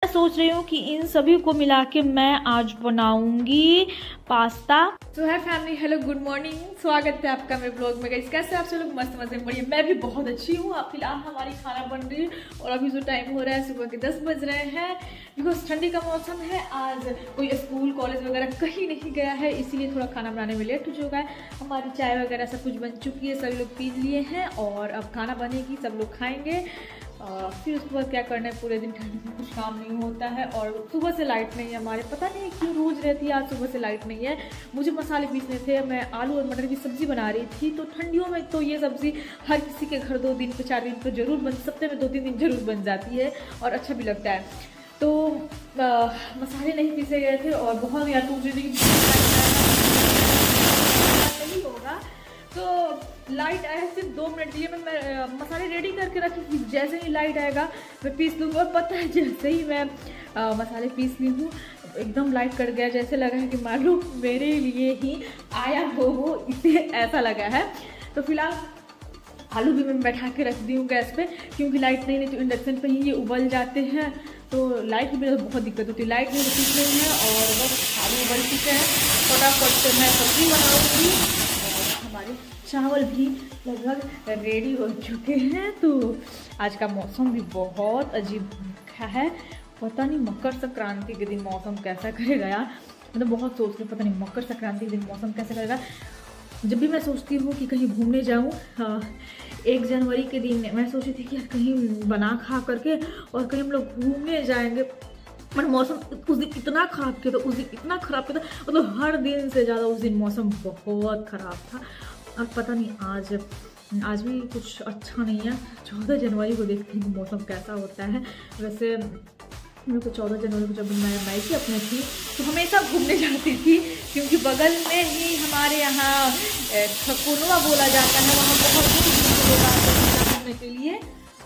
सोच रही हूँ कि इन सभी को मिला के मैं आज बनाऊंगी पास्ता। तो है फैमिली, हेलो गुड मॉर्निंग, स्वागत है आपका मेरे ब्लॉग में। गाइस कैसे आप सब लोग? मस्त मजे में बढ़िया। मैं भी बहुत अच्छी हूँ। अब फिलहाल हमारी खाना बन रही है और अभी जो टाइम हो रहा है सुबह के 10 बज रहे हैं। बिकॉज ठंडी का मौसम है, आज कोई स्कूल कॉलेज वगैरह कहीं नहीं गया है, इसीलिए थोड़ा खाना बनाने में लेट हो चुका है। हमारी चाय वगैरह सब कुछ बन चुकी है, सभी लोग पी लिए हैं और अब खाना बनेगी, सब लोग खाएंगे। फिर उसके बाद क्या करना है, पूरे दिन ठंडी में कुछ काम नहीं होता है। और सुबह से लाइट नहीं है हमारे, पता नहीं क्यों रोज़ रहती है, आज सुबह से लाइट नहीं है। मुझे मसाले पीसने थे, मैं आलू और मटर की सब्ज़ी बना रही थी। तो ठंडियों में तो ये सब्ज़ी हर किसी के घर 2 दिन पे 4 दिन पे जरूर बन, सप्ताह में 2-3 दिन जरूर बन जाती है और अच्छा भी लगता है। तो मसाले नहीं पीसे गए थे और बहुत यार सोच रही थी नहीं होगा। तो लाइट आया, सिर्फ 2 मिनट लिए मैं मसाले रेडी करके रखी थी। जैसे ही लाइट आएगा मैं पीस लूँगा। और पता है जैसे ही मैं मसाले पीस ली हूँ एकदम लाइट कट गया, जैसे लगा है कि मालूम मेरे लिए ही आया हो, इसे ऐसा लगा है। तो फिलहाल आलू भी मैं बैठा के रख दी हूँ गैस पे, क्योंकि लाइट नहीं तो इंडक्शन पे ही ये उबल जाते हैं। तो लाइट की वजह से बहुत दिक्कत होती है। लाइट नहीं तो पीस रही है और बस आलू उबल चुके हैं। फटाफट से मैं सब्जी बनाऊँगी और हमारे चावल भी लगभग रेडी हो चुके हैं। तो आज का मौसम भी बहुत अजीब है, पता नहीं मकर संक्रांति के दिन मौसम कैसा करेगा यार। मतलब बहुत सोच रही हूँ, पता नहीं मकर संक्रांति के दिन मौसम कैसा करेगा। जब भी मैं सोचती हूँ कि कहीं घूमने जाऊँ, 1 जनवरी के दिन मैं सोची थी कि यार कहीं बना खा करके और कहीं हम लोग घूमने जाएंगे। पर मौसम उस दिन इतना ख़राब किया था, उस दिन इतना ख़राब किया था, मतलब हर दिन से ज़्यादा उस दिन मौसम बहुत ख़राब था। और पता नहीं आज भी कुछ अच्छा नहीं है। 14 जनवरी को देखते हैं कि मौसम कैसा होता है। वैसे मेरे को 14 जनवरी को जब मैं मायके अपने थी तो हमेशा घूमने जाती थी, क्योंकि बगल में ही हमारे यहाँ ठकुनवा बोला जाता है, वहाँ बहुत दूर लोग आते हैं घूमने के लिए।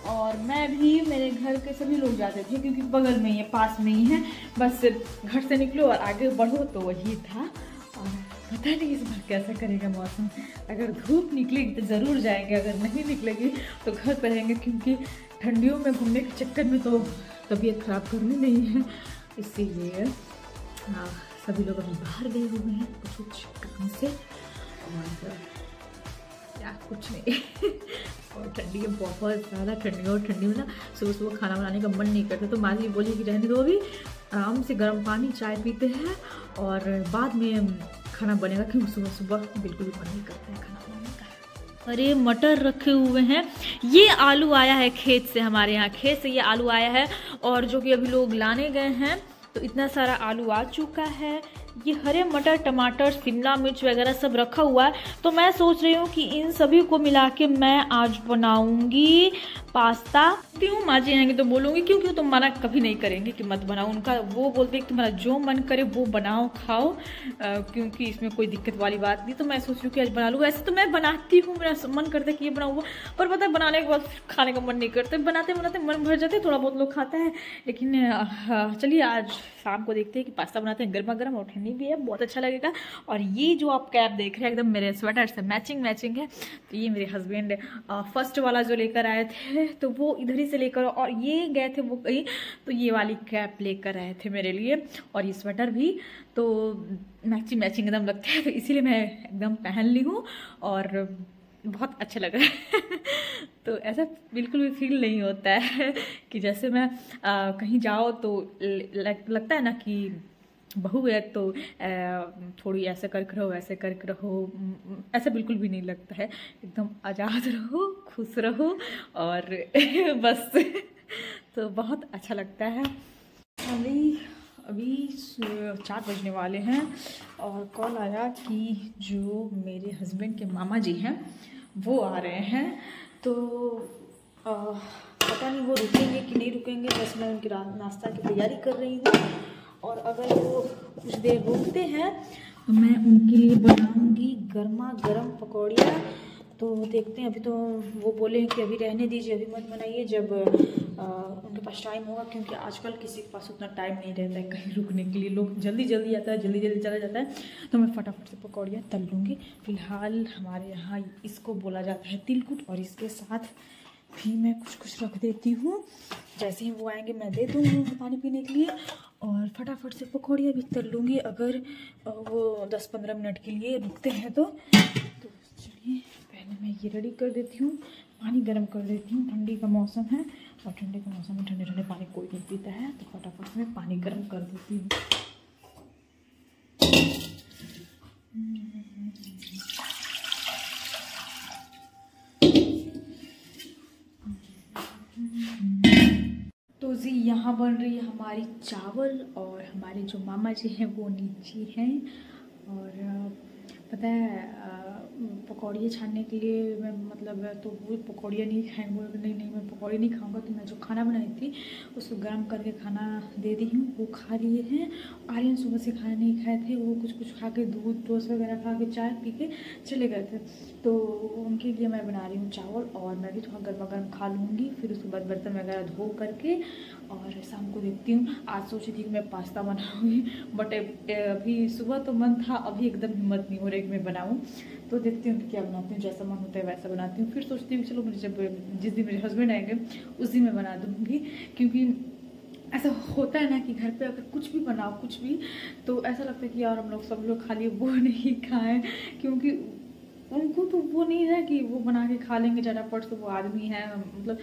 और मैं भी, मेरे घर के सभी लोग जाते थे, क्योंकि बगल में ही है, पास में ही है, बस घर से निकलो और आगे बढ़ो तो वही था। और पता नहीं इस बार कैसा करेगा मौसम। अगर धूप निकलेगी तो ज़रूर जाएंगे, अगर नहीं निकलेगी तो घर पर रहेंगे, क्योंकि ठंडियों में घूमने के चक्कर में तो तबीयत ख़राब करनी नहीं है। इसीलिए सभी लोग अभी बाहर गए हुए हैं कुछ काम से, और यार कुछ नहीं। और ठंडी में बहुत ज़्यादा ठंडी है, और ठंडी में ना सुबह सुबह खाना बनाने का मन नहीं करता। तो माँ जी बोली कि रहने दो, अभी आराम से गर्म पानी चाय पीते हैं और बाद में खाना बनेगा, क्योंकि सुबह सुबह बिल्कुल भी मन नहीं करता है खाना बनाने का। अरे मटर रखे हुए हैं, ये आलू आया है खेत से, हमारे यहाँ खेत से ये आलू आया है। और जो कि अभी लोग लाने गए हैं तो इतना सारा आलू आ चुका है। ये हरे मटर, टमाटर, शिमला मिर्च वगैरह सब रखा हुआ है। तो मैं सोच रही हूँ कि इन सभी को मिला के मैं आज बनाऊंगी पास्ता। क्यों माँ जी आएंगे तो बोलूँगी, क्योंकि तुम मना कभी नहीं करेंगे कि मत बनाओ। उनका वो बोलते हैं कि तुम्हारा जो मन करे वो बनाओ खाओ, क्योंकि इसमें कोई दिक्कत वाली बात नहीं। तो मैं सोच रही हूँ कि आज बना लूँ। ऐसे तो मैं बनाती हूँ, मेरा मन करता है कि ये बनाऊँ, पर पता है बनाने के बाद खाने का मन नहीं करता। बनाते बनाते मन भर जाते, थोड़ा बहुत लोग खाता है। लेकिन चलिए आज शाम को देखते हैं कि पास्ता बनाते हैं, गर्मा गर्म और ठंडी भी है, बहुत अच्छा लगेगा। और ये जो आप कैप देख रहे हैं एकदम मेरे स्वेटर से मैचिंग है। तो ये मेरे हस्बैंड फर्स्ट वाला जो लेकर आए थे तो वो इधर ही से लेकर, और ये गए थे वो कहीं, तो ये वाली कैप लेकर आए थे मेरे लिए, और ये स्वेटर भी। तो मैचिंग एकदम लगता है, तो इसीलिए मैं एकदम पहन ली हूँ और बहुत अच्छा लग रहा है। तो ऐसा बिल्कुल भी फील नहीं होता है कि जैसे मैं कहीं जाओ तो लगता है ना कि बहू है तो थोड़ी ऐसे करके रहो, वैसे करके रहो। ऐसा बिल्कुल भी नहीं लगता है, एकदम आज़ाद रहो, खुश रहो और बस। तो बहुत अच्छा लगता है। अभी 4 बजने वाले हैं और कॉल आया कि जो मेरे हस्बैंड के मामा जी हैं वो आ रहे हैं। तो पता नहीं वो रुकेंगे कि नहीं रुकेंगे, बस मैं उनकी नाश्ता की तैयारी कर रही हूँ। और अगर वो कुछ देर रुकते हैं तो मैं उनके लिए बनाऊंगी गर्मा गर्म पकौड़ियाँ। तो देखते हैं, अभी तो वो बोले हैं कि अभी रहने दीजिए, अभी मत बनाइए, जब उनके पास टाइम होगा, क्योंकि आजकल किसी के पास उतना टाइम नहीं रहता है कहीं रुकने के लिए। लोग जल्दी जल्दी आता है, जल्दी जल्दी चला जाता है। तो मैं फटाफट से पकौड़ियाँ तल लूँगी। फिलहाल हमारे यहाँ इसको बोला जाता है तिलकुट, और इसके साथ भी मैं कुछ रख देती हूँ। जैसे ही वो आएंगे मैं दे दूँगी उनको पानी पीने के लिए और फटाफट से पकौड़ियाँ भी तल लूँगी अगर वो 10-15 मिनट के लिए रुकते हैं तो चलिए पहले मैं ये रेडी कर देती हूँ, पानी गर्म कर देती हूँ। ठंडी का मौसम है और ठंडी के मौसम में ठंडे ठंडे पानी कोई नहीं पीता है, तो फटाफट से मैं पानी गर्म कर देती हूँ। तो जी यहाँ बन रही है हमारी चावल और हमारे जो मामा जी हैं वो नीचे हैं। और पता है पकौड़ियाँ छानने के लिए मैं मतलब तो वो पकौड़ियाँ नहीं खाएंगे, बोल नहीं नहीं मैं पकौड़ी नहीं खाऊंगा, तो मैं जो खाना बनाई थी उसको गर्म करके खाना दे दी हूँ, वो खा लिए हैं। आर्यन सुबह से खाना नहीं खाए थे, वो कुछ कुछ खा के दूध टोस्ट वगैरह खा के चाय पी के चले गए थे, तो उनके लिए मैं बना रही हूँ चावल और मैं भी थोड़ा गर्मा गर्म खा लूँगी। फिर उसके बाद बर्तन वगैरह धो करके और शाम को देखती हूँ। आज सोची थी कि मैं पास्ता बनाऊँगी बट अभी सुबह तो मन था, अभी एकदम हिम्मत नहीं हो रही कि मैं बनाऊँ, तो देखती हूँ कि क्या बनाती हूँ, जैसा मन होता है वैसा बनाती हूँ। फिर सोचती हूँ चलो मुझे जब जिस दिन मेरे हस्बैंड आएंगे उस दिन मैं बना दूँगी, क्योंकि ऐसा होता है ना कि घर पे अगर कुछ भी बनाओ कुछ भी तो ऐसा लगता है कि यार हम लोग सब लोग खाली वो नहीं खाएं, क्योंकि उनको तो वो नहीं है कि वो बना के खा लेंगे झटापट से, वो आदमी है, मतलब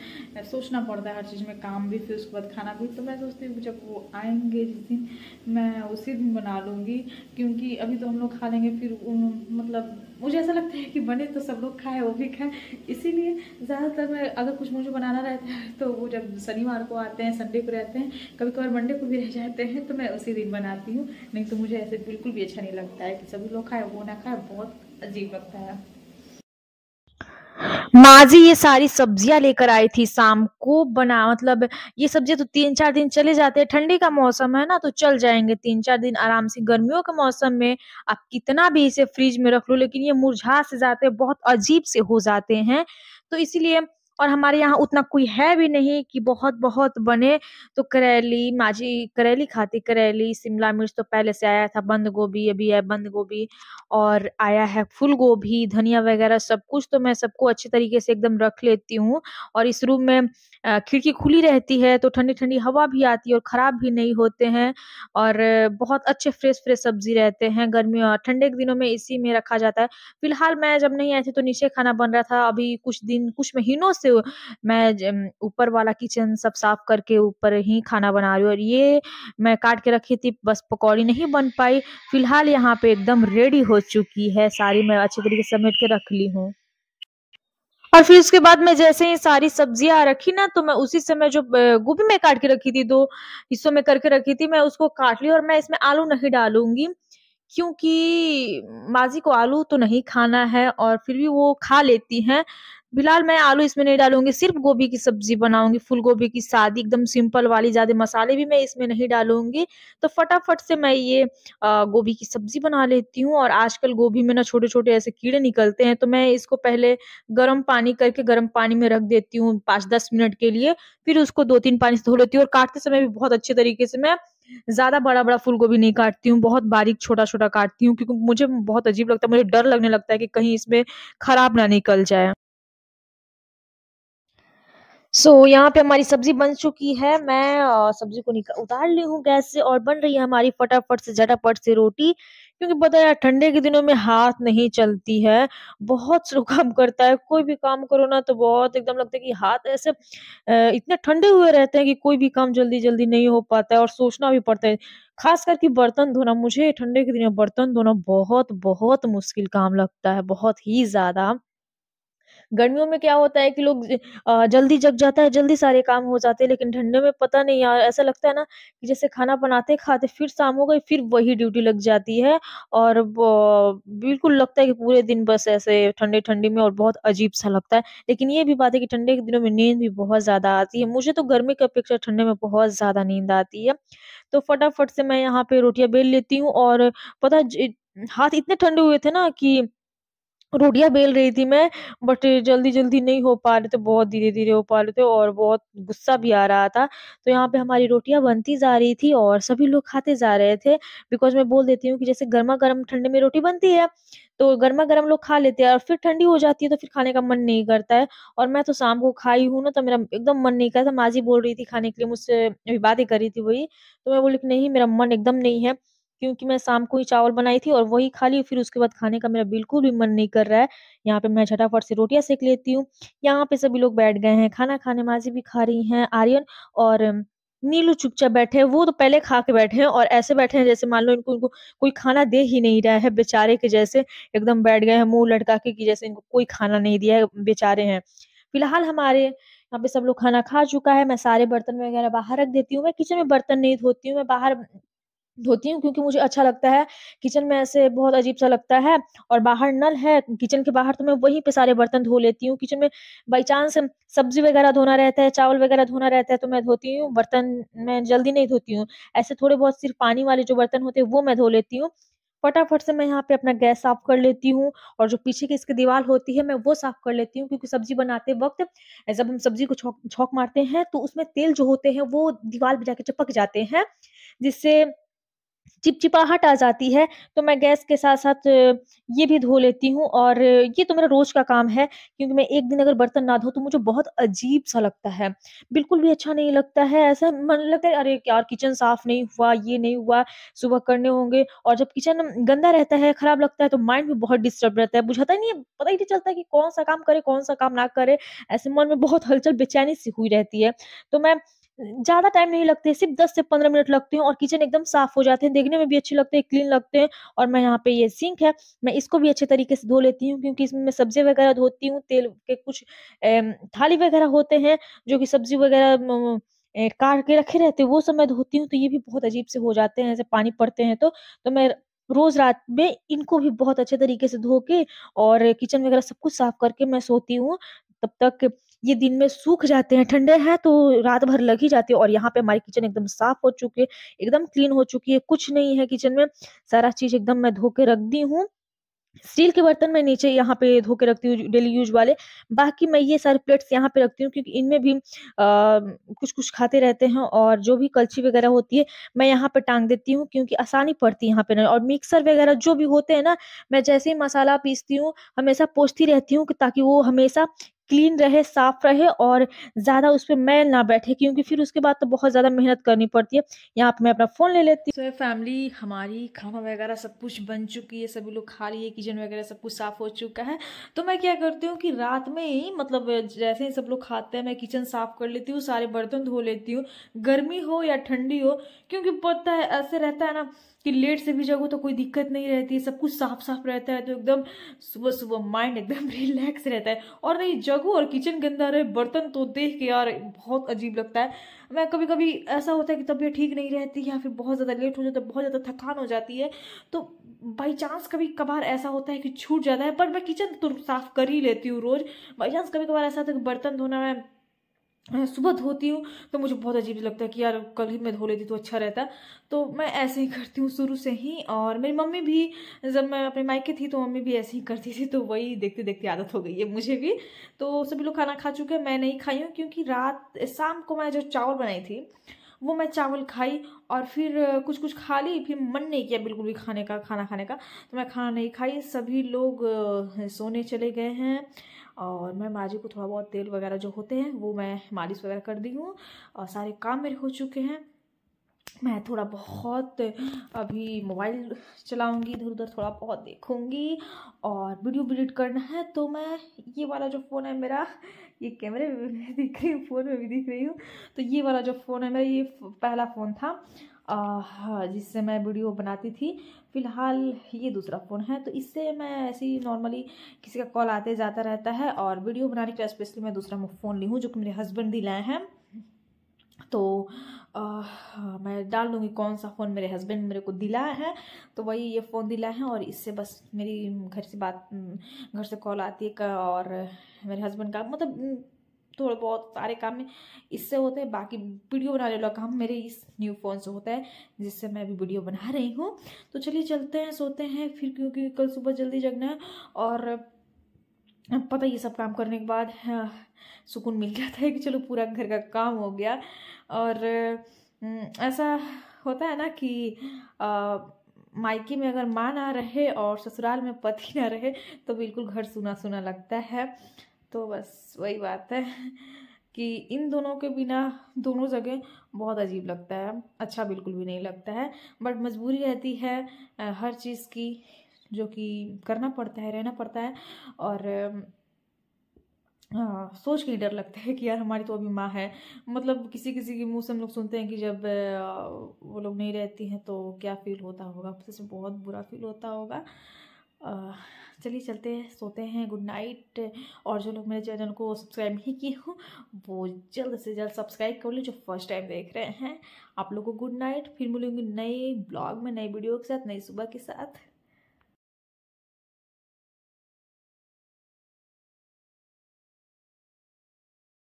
सोचना पड़ता है हर चीज़ में, काम भी फिर उसके बाद खाना भी। तो मैं सोचती हूँ कि जब वो आएंगे जिस दिन मैं उसी दिन बना लूँगी, क्योंकि अभी तो हम लोग खा लेंगे फिर मतलब मुझे ऐसा लगता है कि बने तो सब लोग खाए वो भी खाए, इसीलिए ज़्यादातर मैं अगर कुछ मुझे बनाना रहता है तो वो जब शनिवार को आते हैं, संडे को रहते हैं, कभी कभार मंडे को भी रह जाते हैं, तो मैं उसी दिन बनाती हूँ। नहीं तो मुझे ऐसे बिल्कुल भी अच्छा नहीं लगता है कि सभी लोग खाए वो ना खाए, बहुत अजीब लगता है। माँ जी ये सारी सब्जियां लेकर आई थी शाम को बना मतलब ये सब्जियां तो 3-4 दिन चले जाते हैं, ठंडी का मौसम है ना तो चल जाएंगे 3-4 दिन आराम से। गर्मियों के मौसम में आप कितना भी इसे फ्रिज में रख लो लेकिन ये मुरझा से जाते हैं, बहुत अजीब से हो जाते हैं, तो इसीलिए। और हमारे यहाँ उतना कोई है भी नहीं कि बहुत बहुत बने, तो करेली माँ जी करेली खाती, करेली शिमला मिर्च तो पहले से आया था, बंद गोभी अभी है, बंद गोभी और आया है फूल गोभी, धनिया वगैरह सब कुछ, तो मैं सबको अच्छे तरीके से एकदम रख लेती हूँ। और इस रूम में खिड़की खुली रहती है तो ठंडी-ठंडी हवा भी आती है और खराब भी नहीं होते हैं और बहुत अच्छे फ्रेश-फ्रेश सब्ज़ी रहते हैं। गर्मी और ठंडे के दिनों में इसी में रखा जाता है। फिलहाल मैं जब नहीं आई थी तो नीचे खाना बन रहा था, अभी कुछ महीनों से मैं ऊपर वाला किचन सब साफ करके ऊपर ही खाना बना रही हूँ और ये मैं काट के रखी थी, बस पकौड़ी नहीं बन पाई। फिलहाल यहाँ पे एकदम रेडी हो चुकी है, सारी मैं अच्छी तरीके से समेट के रख ली हूँ। और फिर उसके बाद मैं जैसे ही सारी सब्जियाँ रखी ना तो मैं उसी समय जो गोभी मैं काट के रखी थी 2 हिस्सों में करके रखी थी, मैं उसको काट ली और मैं इसमें आलू नहीं डालूँगी, क्योंकि माँ जी को आलू तो नहीं खाना है और फिर भी वो खा लेती हैं। फिलहाल मैं आलू इसमें नहीं डालूँगी, सिर्फ़ गोभी की सब्ज़ी बनाऊँगी, फूल गोभी की सादी एकदम सिंपल वाली, ज़्यादा मसाले भी मैं इसमें नहीं डालूँगी। तो फटाफट से मैं ये गोभी की सब्ज़ी बना लेती हूँ और आजकल गोभी में ना छोटे-छोटे ऐसे कीड़े निकलते हैं, तो मैं इसको पहले गरम पानी करके गरम पानी में रख देती हूँ 5-10 मिनट के लिए, फिर उसको 2-3 पानी से धो लेती हूँ और काटते समय भी बहुत अच्छे तरीके से मैं ज़्यादा बड़ा-बड़ा फूलगोभी नहीं काटती हूँ, बहुत बारीक छोटा-छोटा काटती हूँ क्योंकि मुझे बहुत अजीब लगता है, मुझे डर लगने लगता है कि कहीं इसमें खराब ना निकल जाए। यहाँ पे हमारी सब्ज़ी बन चुकी है, मैं सब्ज़ी को उतार ली हूँ गैस से और बन रही है हमारी फटाफट से झटापट से रोटी, क्योंकि पता है यार ठंडे के दिनों में हाथ नहीं चलती है, बहुत स्लो काम करता है, कोई भी काम करो ना तो बहुत एकदम लगता है कि हाथ ऐसे इतने ठंडे हुए रहते हैं कि कोई भी काम जल्दी-जल्दी नहीं हो पाता है और सोचना भी पड़ता है। ख़ास करके बर्तन धोना, मुझे ठंडे के दिनों में बर्तन धोना बहुत-बहुत मुश्किल काम लगता है, बहुत ही ज़्यादा। गर्मियों में क्या होता है कि लोग जल्दी जग जाता है, जल्दी सारे काम हो जाते हैं, लेकिन ठंडे में पता नहीं यार ऐसा लगता है ना कि जैसे खाना बनाते-खाते फिर शाम हो गई, फिर वही ड्यूटी लग जाती है और बिल्कुल लगता है कि पूरे दिन बस ऐसे ठंडी-ठंडी में और बहुत अजीब-सा लगता है। लेकिन ये भी बात है कि ठंडे के दिनों में नींद भी बहुत ज़्यादा आती है। मुझे तो गर्मी की अपेक्षा ठंडे में बहुत ज़्यादा नींद आती है। तो फटाफट से मैं यहाँ पे रोटियाँ बेल लेती हूँ और पता है हाथ इतने ठंडे हुए थे ना कि रोटियाँ बेल रही थी मैं, बट जल्दी-जल्दी नहीं हो पा रहे थे, बहुत धीरे-धीरे हो पा रहे थे और बहुत गुस्सा भी आ रहा था। तो यहाँ पे हमारी रोटियाँ बनती जा रही थी और सभी लोग खाते जा रहे थे, बिकॉज़ मैं बोल देती हूँ कि जैसे गरमा-गरम ठंडे में रोटी बनती है, तो गरमा-गरम लोग खा लेते हैं और फिर ठंडी हो जाती है तो फिर खाने का मन नहीं करता है। और मैं तो शाम को खाई हूँ ना, तो मेरा एकदम मन नहीं कर रहा था। माँ जी बोल रही थी खाने के लिए मुझसे, अभी बातें कर रही थी वही, तो मैं बोली कि नहीं, मेरा मन एकदम नहीं है, क्योंकि मैं शाम को ही चावल बनाई थी और वही खा ली, फिर उसके बाद खाने का मेरा बिल्कुल भी मन नहीं कर रहा है। यहाँ पे मैं झटाफट से रोटियाँ सेंक लेती हूँ। यहाँ पे सभी लोग बैठ गए हैं खाना खाने, माँ जी भी खा रही हैं, आर्यन और नीलू चुपचाप बैठे हैं। वो तो पहले खा के बैठे हैं और ऐसे बैठे हैं जैसे मान लो इनको इनको कोई खाना दे ही नहीं रहा है, बेचारे के जैसे एकदम बैठ गए हैं मुँह लटका के कि जैसे इनको कोई खाना नहीं दिया है, बेचारे हैं। फिलहाल हमारे यहाँ पे सब लोग खाना खा चुका है, मैं सारे बर्तन वगैरह बाहर रख देती हूँ। मैं किचन में बर्तन नहीं धोती हूँ, मैं बाहर धोती हूँ, क्योंकि मुझे अच्छा लगता है। किचन में ऐसे बहुत अजीब-सा लगता है और बाहर नल है किचन के बाहर, तो मैं वहीं पे सारे बर्तन धो लेती हूँ। किचन में बाई चांस सब्ज़ी वगैरह धोना रहता है, चावल वगैरह धोना रहता है तो मैं धोती हूँ, बर्तन मैं जल्दी नहीं धोती हूँ। ऐसे थोड़े बहुत सिर्फ़ पानी वाले जो बर्तन होते हैं वो मैं धो लेती हूँ। फटाफट से मैं यहाँ पे अपना गैस साफ़ कर लेती हूँ और जो पीछे की इसकी दीवार होती है मैं वो साफ़ कर लेती हूँ, क्योंकि सब्ज़ी बनाते वक़्त जब हम सब्ज़ी को छौंक मारते हैं तो उसमें तेल जो होते हैं वो दीवार पे जाके चिपक जाते हैं, जिससे चिपचिपाहट आ जाती है, तो मैं गैस के साथ-साथ ये भी धो लेती हूँ और ये तो मेरा रोज़ का काम है, क्योंकि मैं एक दिन अगर बर्तन ना धोऊँ तो मुझे बहुत अजीब-सा लगता है। बिल्कुल भी अच्छा नहीं लगता है, ऐसा मन लगता है अरे यार किचन साफ नहीं हुआ, ये नहीं हुआ, सुबह करने होंगे। और जब किचन गंदा रहता है, खराब लगता है तो माइंड भी बहुत डिस्टर्ब रहता है, बुझाता ही नहीं है, पता ही नहीं चलता कि कौन-सा काम करें, कौन-सा काम ना करें। ऐसे मन में बहुत हलचल, बेचैनी-सी हुई रहती है। तो मैं ज़्यादा टाइम नहीं लगते, सिर्फ़ 10 से 15 मिनट लगते हैं और किचन एकदम साफ़ हो जाते हैं, देखने में भी अच्छे लगते हैं, क्लीन लगते हैं। और मैं यहाँ पे ये सिंक है, मैं इसको भी अच्छे तरीके से धो लेती हूँ, क्योंकि इसमें मैं सब्ज़ी वग़ैरह धोती हूँ, तेल के कुछ थाली वग़ैरह होते हैं, जो कि सब्ज़ी वग़ैरह काट के रखे रहते हैं, वो सब मैं धोती हूँ, तो ये भी बहुत अजीब से हो जाते हैं, ऐसे पानी पड़ते हैं तो। तो मैं रोज़ रात में इनको भी बहुत अच्छे तरीके से धो के और किचन वग़ैरह सब कुछ साफ़ करके मैं सोती हूँ। तब तक ये दिन में सूख जाते हैं, ठंडे हैं तो रात भर लग ही जाते हैं और यहाँ पे हमारी किचन एकदम साफ हो चुकी है, एकदम क्लीन हो चुकी है, कुछ नहीं है किचन में, सारा चीज़ एकदम मैं धो के रख दी हूँ। स्टील के बर्तन मैं नीचे यहाँ पे धो के रखती हूँ डेली यूज़ वाले, बाकी मैं ये सारे प्लेट्स यहाँ पे रखती हूँ, क्योंकि इनमें भी कुछ-कुछ खाते रहते हैं और जो भी कलछी वगैरह होती है, मैं यहाँ पे टाँग देती हूँ, क्योंकि आसानी पड़ती है यहाँ पे ना। और मिक्सर वगैरह जो भी होते हैं ना, मैं जैसे ही मसाला पीसती हूँ, हमेशा पोंछती रहती हूँ कि ताकि वो हमेशा क्लीन रहे, साफ रहे और ज़्यादा उसपे मैल ना बैठे, क्योंकि फिर उसके बाद तो बहुत ज़्यादा मेहनत करनी पड़ती है। यहाँ पे मैं अपना फ़ोन ले लेती सो फैमिली हमारी खाना वगैरह सब कुछ बन चुकी है, सभी लोग खा लिए, किचन वगैरह सब कुछ साफ हो चुका है। तो मैं क्या करती हूँ कि रात में ही मतलब जैसे ही सब लोग खाते हैं मैं किचन साफ कर लेती हूँ, सारे बर्तन धो लेती हूँ, गर्मी हो या ठंडी हो, क्योंकि पता है ऐसे रहता है ना कि लेट से भी जगो तो कोई दिक्कत नहीं रहती है, सब कुछ साफ साफ रहता है, तो एकदम सुबह सुबह माइंड एकदम रिलैक्स रहता है। और नहीं जगो और किचन गंदा रहे, बर्तन तो देख के यार बहुत अजीब लगता है। मैं कभी कभी ऐसा होता है कि तबीयत ठीक नहीं रहती या फिर बहुत ज़्यादा लेट हो जाता है, बहुत ज़्यादा थकान हो जाती है, तो बाई चांस कभी कभार ऐसा होता है कि छूट जाता है, पर मैं किचन तो साफ कर ही लेती हूँ रोज। बाई चांस कभी कभार ऐसा होता है कि बर्तन धोना मैं सुबह धोती हूँ तो मुझे बहुत अजीब लगता है कि यार कल ही मैं धो लेती तो अच्छा रहता। तो मैं ऐसे ही करती हूँ शुरू से ही, और मेरी मम्मी भी, जब मैं अपने मायके थी तो मम्मी भी ऐसे ही करती थी, तो वही देखते देखते आदत हो गई है मुझे भी। तो सभी लोग खाना खा चुके हैं, मैं नहीं खाई हूँ, क्योंकि रात शाम को मैं जो चावल बनाई थी वो मैं चावल खाई और फिर कुछ कुछ खा ली, फिर मन नहीं किया बिल्कुल भी खाने का, खाना खाने का, तो मैं खाना नहीं खाई। सभी लोग सोने चले गए हैं और मैं माँ जी को थोड़ा बहुत तेल वगैरह जो होते हैं वो मैं मालिश वगैरह कर दी हूँ और सारे काम मेरे हो चुके हैं। मैं थोड़ा बहुत अभी मोबाइल चलाऊंगी, इधर उधर थोड़ा बहुत देखूंगी और वीडियो डिलीट करना है, तो मैं ये वाला जो फ़ोन है मेरा, ये कैमरे में भी दिख रही हूँ, फ़ोन में भी दिख रही हूँ, तो ये वाला जो फ़ोन है मेरा, ये पहला फ़ोन था हाँ, जिससे मैं वीडियो बनाती थी। फ़िलहाल ये दूसरा फ़ोन है, तो इससे मैं ऐसे ही नॉर्मली किसी का कॉल आते जाता रहता है, और वीडियो बनाने के लिए स्पेशली मैं दूसरा फ़ोन ली हूँ जो कि मेरे हस्बैंड दिलाए हैं। तो मैं डाल दूँगी कौन सा फ़ोन मेरे हस्बैंड मेरे को दिलाया है, तो वही ये फ़ोन दिलाया है, और इससे बस मेरी घर से कॉल आती है और मेरे हस्बैंड का मतलब थोड़े बहुत सारे काम में इससे होते हैं, बाकी वीडियो बनाने वाला काम मेरे इस न्यू फ़ोन से होता है, जिससे मैं अभी वीडियो बना रही हूँ। तो चलिए चलते हैं, सोते हैं फिर, क्योंकि कल सुबह जल्दी जगना है। और पता ये सब काम करने के बाद सुकून मिल जाता है कि चलो पूरा घर का काम हो गया। और ऐसा होता है ना कि मायके में अगर माँ ना रहे और ससुराल में पति ना रहे तो बिल्कुल घर सूना सूना लगता है। तो बस वही बात है कि इन दोनों के बिना दोनों जगह बहुत अजीब लगता है, अच्छा बिल्कुल भी नहीं लगता है। बट मजबूरी रहती है हर चीज़ की, जो कि करना पड़ता है, रहना पड़ता है। और सोच के ही डर लगता है कि यार हमारी तो अभी माँ है। मतलब किसी किसी के मुंह से हम लोग सुनते हैं कि जब वो लोग नहीं रहती हैं तो क्या फील होता होगा, सच में बहुत बुरा फील होता होगा। चलिए चलते हैं, सोते हैं, गुड नाइट। और जो लोग मेरे चैनल को सब्सक्राइब नहीं किए हो वो जल्द से जल्द सब्सक्राइब कर लो, जो फर्स्ट टाइम देख रहे हैं। आप लोगों को गुड नाइट, फिर मिलूंगी नए ब्लॉग में, नई वीडियो के साथ, नई सुबह के साथ।